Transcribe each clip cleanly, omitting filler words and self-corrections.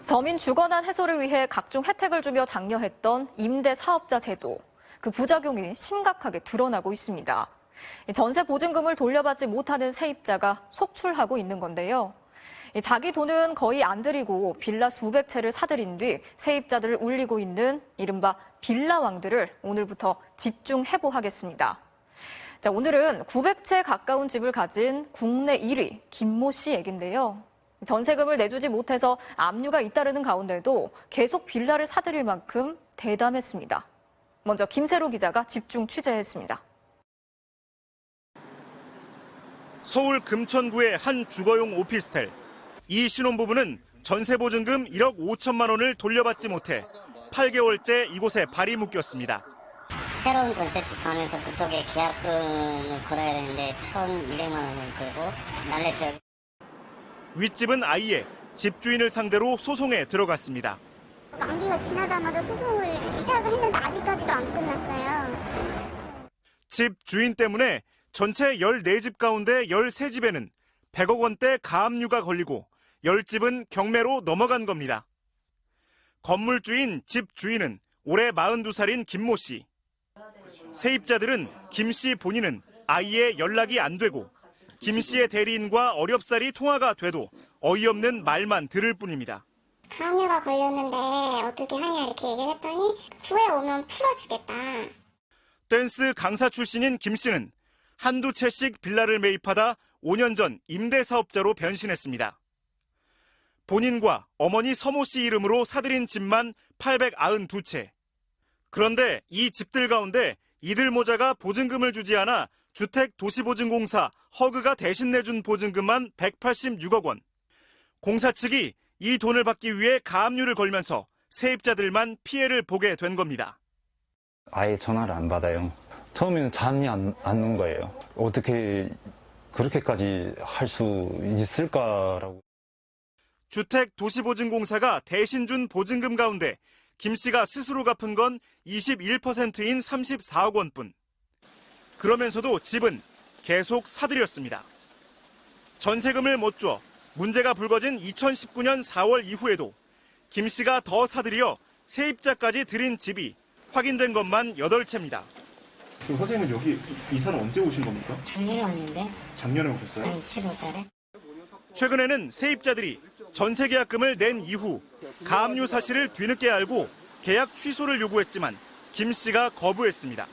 서민 주거난 해소를 위해 각종 혜택을 주며 장려했던 임대 사업자 제도. 그 부작용이 심각하게 드러나고 있습니다. 전세 보증금을 돌려받지 못하는 세입자가 속출하고 있는 건데요. 자기 돈은 거의 안 들이고 빌라 수백 채를 사들인 뒤 세입자들을 울리고 있는 이른바 빌라왕들을 오늘부터 집중 해보하겠습니다. 자, 오늘은 900채 가까운 집을 가진 국내 1위 김모 씨 얘긴데요. 전세금을 내주지 못해서 압류가 잇따르는 가운데도 계속 빌라를 사들일 만큼 대담했습니다. 먼저 김세로 기자가 집중 취재했습니다. 서울 금천구의 한 주거용 오피스텔. 이 신혼부부는 전세보증금 1억 5천만 원을 돌려받지 못해 8개월째 이곳에 발이 묶였습니다. 새로운 전세집 가면서 그쪽에 계약금을 걸어야 되는데 1,200만 원을 걸고 날렸죠. 윗집은 아예 집주인을 상대로 소송에 들어갔습니다. 만기가 지나자마자 소송을 시작을 했는데 아직까지도 안 끝났어요. 집 주인 때문에 전체 14집 가운데 13집에는 100억 원대 가압류가 걸리고 10집은 경매로 넘어간 겁니다. 건물주인 집 주인은 올해 42살인 김모 씨. 세입자들은 김 씨 본인은 아예 연락이 안 되고 김 씨의 대리인과 어렵사리 통화가 돼도 어이없는 말만 들을 뿐입니다. 가압류가 걸렸는데 어떻게 하냐 이렇게 얘기를 했더니 후에 오면 풀어주겠다. 댄스 강사 출신인 김 씨는 한두 채씩 빌라를 매입하다 5년 전 임대사업자로 변신했습니다. 본인과 어머니 서모 씨 이름으로 사들인 집만 892채. 그런데 이 집들 가운데 이들 모자가 보증금을 주지 않아 주택도시보증공사 허그가 대신 내준 보증금만 186억 원. 공사 측이 이 돈을 받기 위해 가압류를 걸면서 세입자들만 피해를 보게 된 겁니다. 아예 전화를 안 받아요. 처음에는 잠이 안 오는 거예요. 어떻게 그렇게까지 할 수 있을까라고. 주택도시보증공사가 대신 준 보증금 가운데 김 씨가 스스로 갚은 건 21%인 34억 원뿐. 그러면서도 집은 계속 사들였습니다. 전세금을 못 줘 문제가 불거진 2019년 4월 이후에도 김 씨가 더 사들여 세입자까지 들인 집이 확인된 것만 8채입니다. 그럼 선생님은 여기 이사는 언제 오신 겁니까? 작년에 왔는데. 작년에 오셨어요? 아니 7월달에. 최근에는 세입자들이 전세계약금을 낸 이후 가압류 사실을 뒤늦게 알고 계약 취소를 요구했지만 김 씨가 거부했습니다.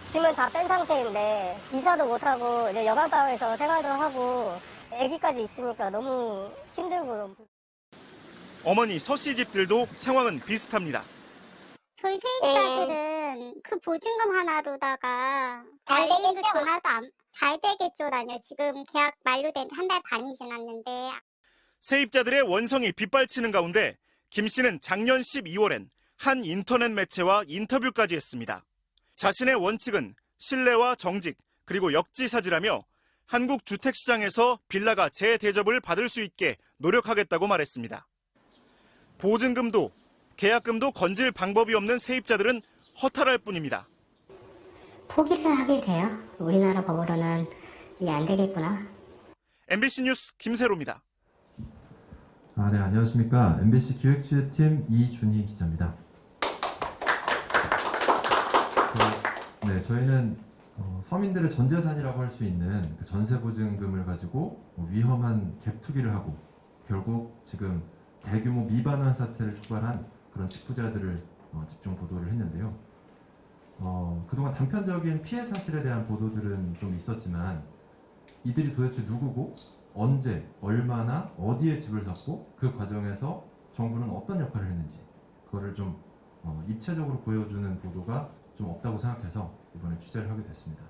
짐을 다 뺀 상태인데 이사도 못하고 이제 여가방에서 생활도 하고 아기까지 있으니까 너무 힘들고. 어머니 서 씨 집들도 상황은 비슷합니다. 저희 세입자들은 그 보증금 하나로다가 잘 되겠죠? 잘 되겠죠라뇨. 지금 계약 만료된 1달 반이 지났는데. 세입자들의 원성이 빗발치는 가운데 김 씨는 작년 12월엔 한 인터넷 매체와 인터뷰까지 했습니다. 자신의 원칙은 신뢰와 정직 그리고 역지사지라며 한국 주택시장에서 빌라가 재대접을 받을 수 있게 노력하겠다고 말했습니다. 보증금도 계약금도 건질 방법이 없는 세입자들은 허탈할 뿐입니다. 포기를 하게 돼요. 우리나라 법으로는 이게 안 되겠구나. MBC 뉴스 김세로입니다. 네, 안녕하십니까. MBC 기획취재팀 이준희 기자입니다. 네, 저희는 서민들의 전 재산이라고 할 수 있는 그 전세보증금을 가지고 위험한 갭 투기를 하고 결국 지금 대규모 미반환 사태를 촉발한 그런 직부자들을 집중 보도를 했는데요. 그동안 단편적인 피해 사실에 대한 보도들은 좀 있었지만 이들이 도대체 누구고 언제, 얼마나, 어디에 집을 샀고 그 과정에서 정부는 어떤 역할을 했는지 그거를 좀 입체적으로 보여주는 보도가 좀 없다고 생각해서 이번에 취재를 하게 됐습니다.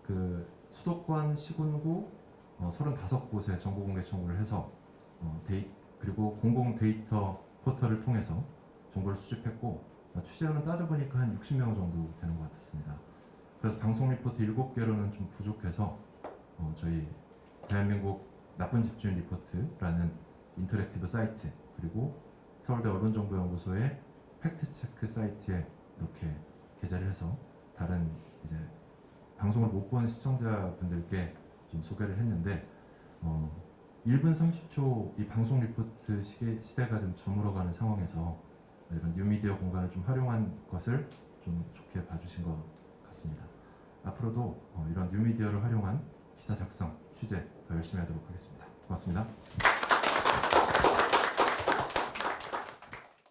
그 수도권 시군구 35곳에 정보공개 청구를 해서 그리고 공공 데이터 포털을 통해서 정보를 수집했고 취재원은 따져보니까 한 60명 정도 되는 것 같았습니다. 그래서 방송 리포트 7개로는 좀 부족해서 저희 대한민국 나쁜 집주인 리포트라는 인터랙티브 사이트 그리고 서울대 언론정보연구소의 팩트체크 사이트에 이렇게 게재를 해서 다른 이제 방송을 못 본 시청자분들께 좀 소개를 했는데 1분 30초 이 방송 리포트 시대가 좀 저물어가는 상황에서 이런 뉴미디어 공간을 좀 활용한 것을 좀 좋게 봐주신 것 같습니다. 앞으로도 이런 뉴미디어를 활용한 기사 작성, 취재 더 열심히 하도록 하겠습니다. 고맙습니다.